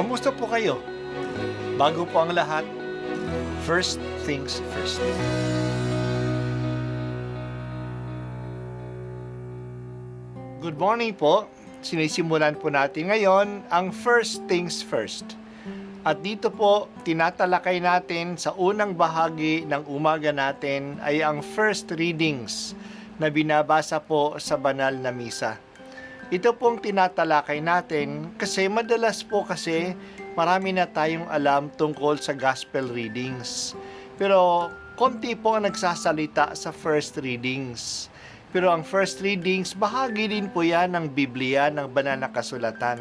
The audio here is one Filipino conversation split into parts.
Kamusta po kayo? Bago po ang lahat, first things first. Good morning po. Sinisimulan po natin ngayon ang first things first. At dito po, tinatalakay natin sa unang bahagi ng umaga natin ay ang first readings na binabasa po sa banal na misa. Ito pong tinatalakay natin kasi madalas po kasi marami na tayong alam tungkol sa gospel readings. Pero konti po ang nagsasalita sa first readings. Pero ang first readings, bahagi din po yan ng Biblia, ng banal na kasulatan.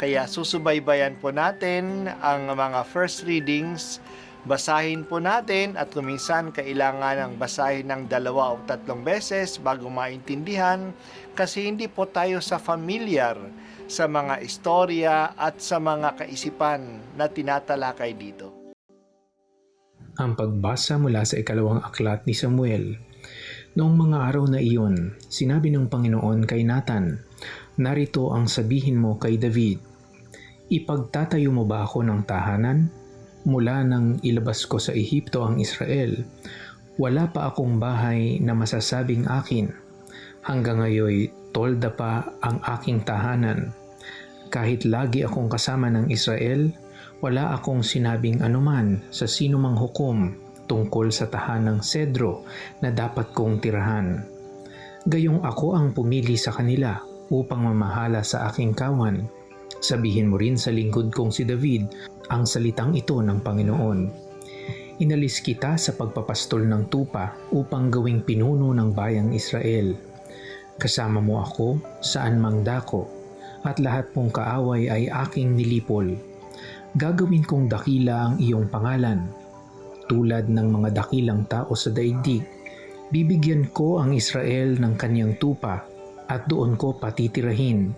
Kaya susubaybayan po natin ang mga first readings, basahin po natin at kuminsan kailangan ng basahin ng 2 o 3 beses bago maintindihan kasi hindi po tayo familiar sa mga istorya at sa mga kaisipan na tinatalakay dito. Ang pagbasa mula sa 2 aklat ni Samuel. Noong mga araw na iyon, sinabi ng Panginoon kay Nathan, "Narito ang sabihin mo kay David, ipagtatayo mo ba ako ng tahanan? Mula nang ilabas ko sa Ehipto ang Israel, wala pa akong bahay na masasabing akin. Hanggang ngayon, tolda pa ang aking tahanan. Kahit lagi akong kasama ng Israel, wala akong sinabing anuman sa sinumang hukom tungkol sa tahanang Sedro na dapat kong tirahan. Gayong ako ang pumili sa kanila upang mamahala sa aking kawan. Sabihin mo rin sa lingkod kong si David ang salitang ito ng Panginoon. Inalis kita sa pagpapastol ng tupa upang gawing pinuno ng bayang Israel. Kasama mo ako saan mang dako, at lahat mong kaaway ay aking nilipol. Gagawin kong dakila ang iyong pangalan, tulad ng mga dakilang tao sa daigdig. Bibigyan ko ang Israel ng kanyang tupa at doon ko patitirahin.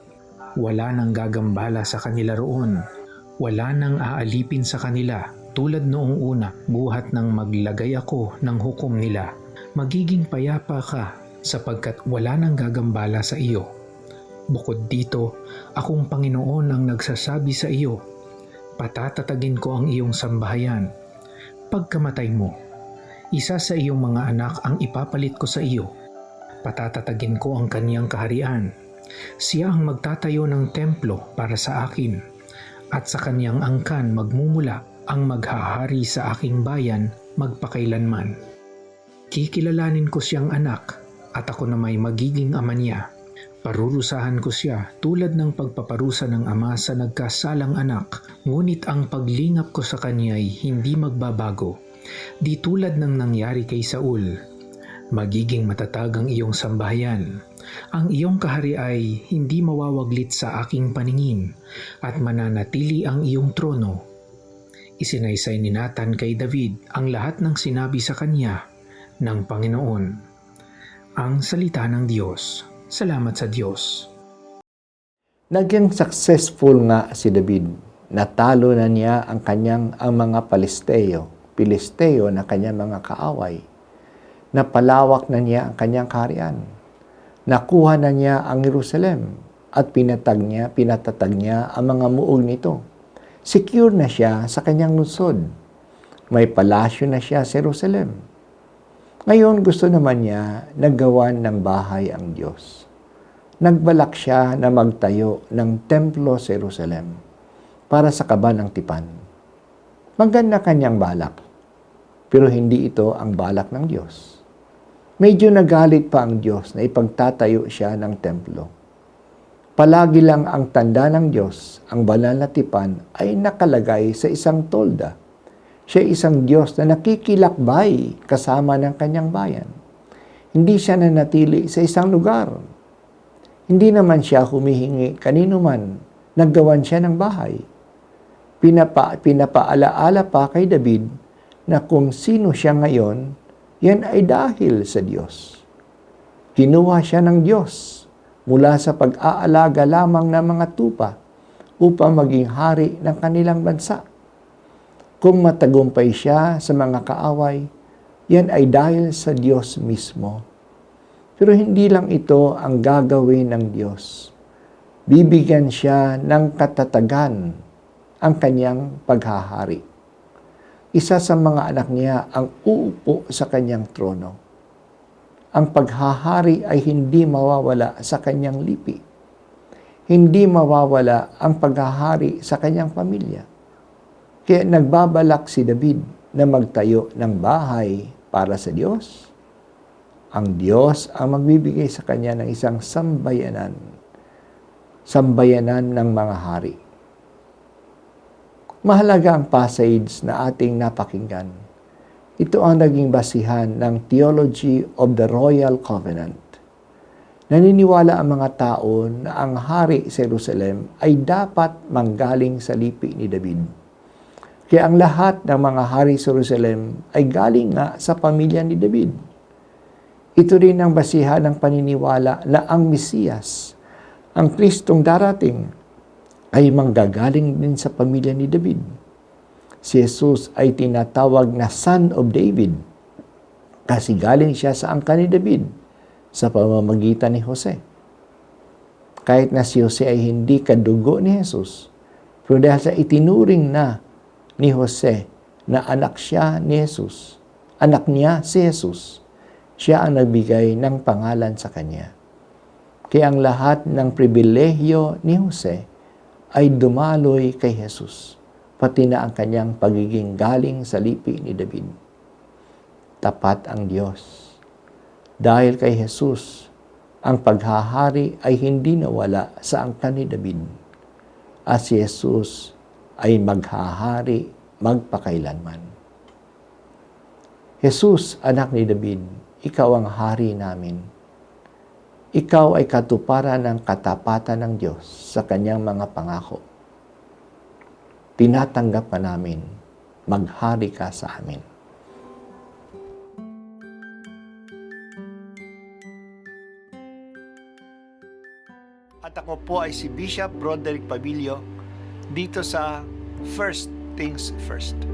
Wala nang gagambala sa kanila roon. Wala nang aalipin sa kanila tulad noong una buhat nang maglagay ako ng hukom nila. Magiging payapa ka sapagkat wala nang gagambala sa iyo. Bukod dito, akong Panginoon ang nagsasabi sa iyo, patatatagin ko ang iyong sambahayan. Pagkamatay mo, isa sa iyong mga anak ang ipapalit ko sa iyo. Patatatagin ko ang kaniyang kaharian. Siya ang magtatayo ng templo para sa akin, at sa kaniyang angkan magmumula ang maghahari sa aking bayan magpakailanman. Kikilalanin ko siyang anak, at ako na may magiging ama niya. Parurusahan ko siya tulad ng pagpaparusa ng ama sa nagkasalang anak, ngunit ang paglingap ko sa kanya ay hindi magbabago. Di tulad ng nangyari kay Saul. Magiging matatag ang iyong sambahayan. Ang iyong kahari ay hindi mawawaglit sa aking paningin at mananatili ang iyong trono." Isinaysay ni Nathan kay David ang lahat ng sinabi sa kanya ng Panginoon. Ang salita ng Diyos. Salamat sa Diyos. Naging successful nga si David. Natalo na niya ang mga Pilisteo na kanyang mga kaaway. Napalawak na niya ang kanyang kaharian. Nakuha na niya ang Jerusalem at pinatatag niya ang mga muog nito. Secure na siya sa kanyang lungsod. May palasyo na siya sa Jerusalem. Ngayon gusto naman niya naggawan ng bahay ang Diyos. Nagbalak siya na magtayo ng templo sa Jerusalem para sa kaba ng tipan. Maganda kanyang balak, pero hindi ito ang balak ng Diyos. Medyo nagalit pa ang Diyos na ipagtatayo siya ng templo. Palagi lang ang tanda ng Diyos, ang banal na tipan, ay nakalagay sa isang tolda. Siya isang Diyos na nakikilakbay kasama ng kanyang bayan. Hindi siya nanatili sa isang lugar. Hindi naman siya humihingi kanino man, naggawan siya ng bahay. Pinapaalaala pa kay David na kung sino siya ngayon, yan ay dahil sa Diyos. Kinuha siya ng Diyos mula sa pag-aalaga lamang ng mga tupa upang maging hari ng kanilang bansa. Kung matagumpay siya sa mga kaaway, yan ay dahil sa Diyos mismo. Pero hindi lang ito ang gagawin ng Diyos. Bibigyan siya ng katatagan ang kanyang paghahari. Isa sa mga anak niya ang uupo sa kanyang trono. Ang paghahari ay hindi mawawala sa kanyang lipi. Hindi mawawala ang paghahari sa kanyang pamilya. Kaya nagbabalak si David na magtayo ng bahay para sa Diyos. Ang Diyos ang magbibigay sa kanya ng isang sambayanan ng mga hari. Mahalaga ang passage na ating napakinggan. Ito ang naging basihan ng Theology of the Royal Covenant. Naniniwala ang mga tao na ang hari sa Jerusalem ay dapat manggaling sa lipi ni David. Kaya ang lahat ng mga hari sa Jerusalem ay galing nga sa pamilya ni David. Ito rin ang basihan ng paniniwala na ang Mesiyas, ang Kristong darating, ay manggagaling din sa pamilya ni David. Si Jesus ay tinatawag na Son of David kasi galing siya sa angkan ni David sa pamamagitan ni Jose. Kahit na si Jose ay hindi kadugo ni Jesus, pero dahil sa itinuring na ni Jose na anak siya ni Jesus, anak niya si Jesus, siya ang nagbigay ng pangalan sa kanya. Kaya ang lahat ng pribilehyo ni Jose ay dumaloy kay Jesus, pati na ang kanyang pagiging galing sa lipi ni David. Tapat ang Diyos. Dahil kay Jesus, ang paghahari ay hindi nawala sa angkan ni David. At si Jesus ay maghahari magpakailanman. Jesus, anak ni David, ikaw ang hari namin. Ikaw ay katuparan ng katapatan ng Diyos sa kanyang mga pangako. Tinatanggap ka namin, maghari ka sa amin. At ako po ay si Bishop Broderick Pabilio dito sa First Things First.